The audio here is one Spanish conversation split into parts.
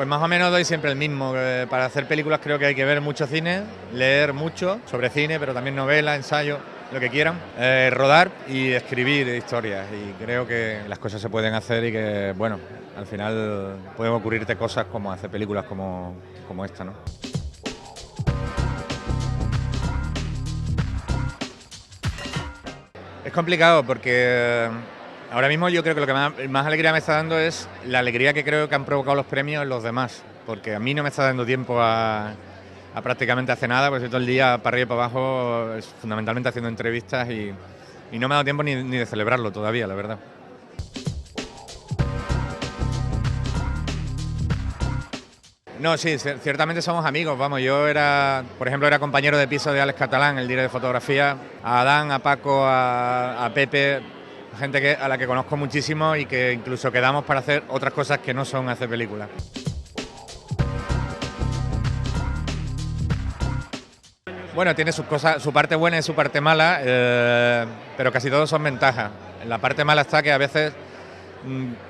Pues más o menos doy siempre el mismo. Para hacer películas creo que hay que ver mucho cine, leer mucho sobre cine, pero también novela, ensayo, lo que quieran, rodar y escribir historias. Y creo que las cosas se pueden hacer y que, bueno, al final pueden ocurrirte cosas como hacer películas como esta, ¿no? Es complicado porque ahora mismo yo creo que lo que más alegría me está dando es la alegría que creo que han provocado los premios en los demás, porque a mí no me está dando tiempo a prácticamente hacer nada, porque estoy todo el día para arriba y para abajo, fundamentalmente haciendo entrevistas y no me ha dado tiempo ni de celebrarlo todavía, la verdad. No, sí, ciertamente somos amigos, vamos, por ejemplo, era compañero de piso de Alex Catalán, el director de fotografía, a Adán, a Paco, a Pepe, gente a la que conozco muchísimo y que incluso quedamos para hacer otras cosas que no son hacer películas. Bueno, tiene sus cosas, su parte buena y su parte mala, pero casi todos son ventajas. La parte mala está que a veces,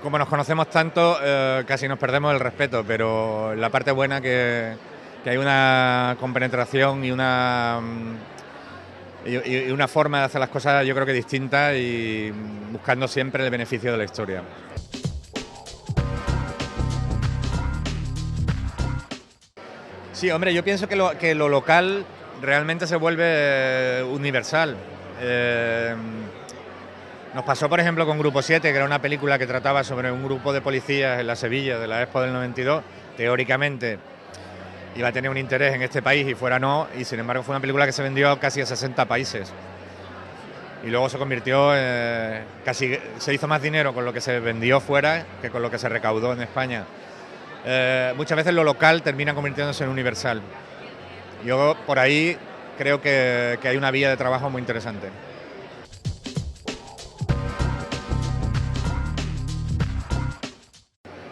como nos conocemos tanto, casi nos perdemos el respeto, pero la parte buena que hay una compenetración y una forma de hacer las cosas yo creo que distinta y buscando siempre el beneficio de la historia. Sí, hombre, yo pienso que lo local realmente se vuelve universal. Nos pasó, por ejemplo, con Grupo 7, que era una película que trataba sobre un grupo de policías en la Sevilla de la Expo del 92. Teóricamente iba a tener un interés en este país y fuera no, y sin embargo fue una película que se vendió casi a 60 países. Y luego se convirtió, se hizo más dinero con lo que se vendió fuera que con lo que se recaudó en España. Muchas veces lo local termina convirtiéndose en universal. Yo por ahí creo que hay una vía de trabajo muy interesante.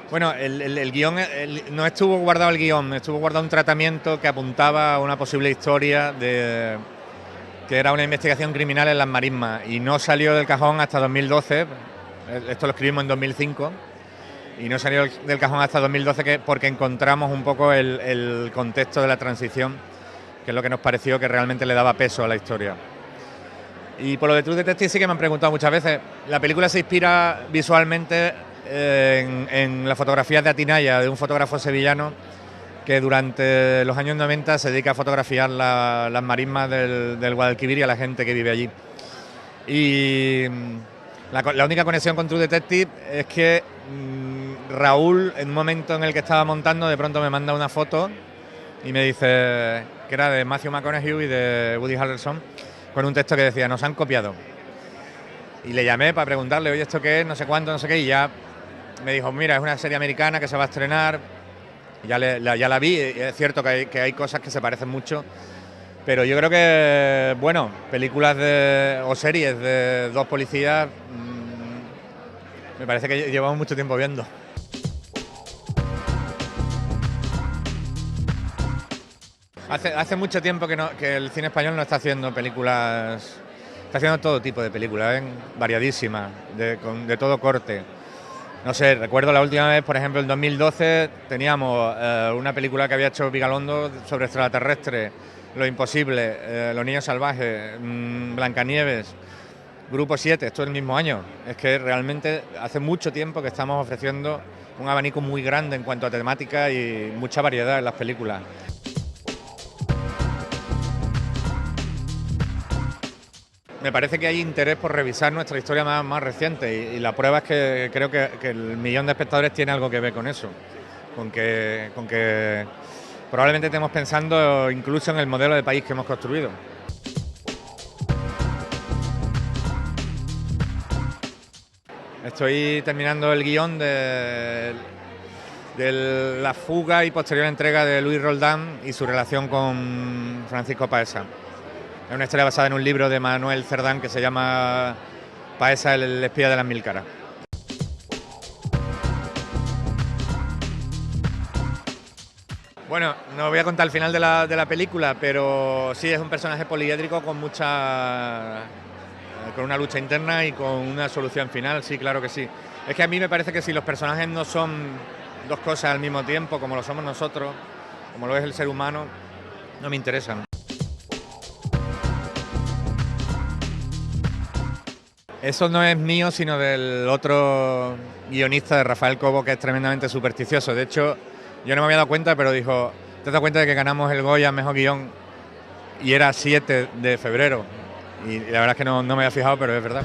Bueno, el guión, no estuvo guardado el guión, estuvo guardado un tratamiento que apuntaba a una posible historia que era una investigación criminal en las marismas y no salió del cajón hasta 2012, esto lo escribimos en 2005, y no salió del cajón hasta 2012 porque encontramos un poco el contexto de la transición, que es lo que nos pareció que realmente le daba peso a la historia. Y por lo de True Detective sí que me han preguntado muchas veces. La película se inspira visualmente en las fotografías de Atinaya, de un fotógrafo sevillano que durante los años 90 se dedica a fotografiar las marismas del Guadalquivir y a la gente que vive allí. Y la única conexión con True Detective es que Raúl, en un momento en el que estaba montando, de pronto me manda una foto y me dice que era de Matthew McConaughey y de Woody Harrelson, con un texto que decía, nos han copiado. Y le llamé para preguntarle, oye, ¿esto qué es? No sé cuánto, no sé qué, y ya me dijo, mira, es una serie americana que se va a estrenar. Ya la vi, y es cierto que hay cosas que se parecen mucho, pero yo creo que, bueno, películas o series de dos policías, me parece que llevamos mucho tiempo viendo. Hace mucho tiempo que el cine español no está haciendo películas, está haciendo todo tipo de películas, variadísimas, de todo corte. No sé, recuerdo la última vez, por ejemplo, en 2012 teníamos una película que había hecho Vigalondo sobre extraterrestres, Lo Imposible, Los Niños Salvajes, Blancanieves, Grupo 7, esto es el mismo año. Es que realmente hace mucho tiempo que estamos ofreciendo un abanico muy grande en cuanto a temática y mucha variedad en las películas. Me parece que hay interés por revisar nuestra historia más reciente y la prueba es que creo que el millón de espectadores tiene algo que ver con eso, con que probablemente estemos pensando incluso en el modelo de país que hemos construido. Estoy terminando el guión de la fuga y posterior entrega de Luis Roldán y su relación con Francisco Paesa. Es una historia basada en un libro de Manuel Cerdán que se llama Paesa, el espía de las mil caras. Bueno, no voy a contar el final de la película, pero sí es un personaje poliédrico con una lucha interna y con una solución final, sí, claro que sí. Es que a mí me parece que si los personajes no son dos cosas al mismo tiempo, como lo somos nosotros, como lo es el ser humano, no me interesan. Eso no es mío, sino del otro guionista, de Rafael Cobo, que es tremendamente supersticioso. De hecho, yo no me había dado cuenta, pero dijo, ¿te has dado cuenta de que ganamos el Goya Mejor Guión? Y era 7 de febrero. Y la verdad es que no me había fijado, pero es verdad.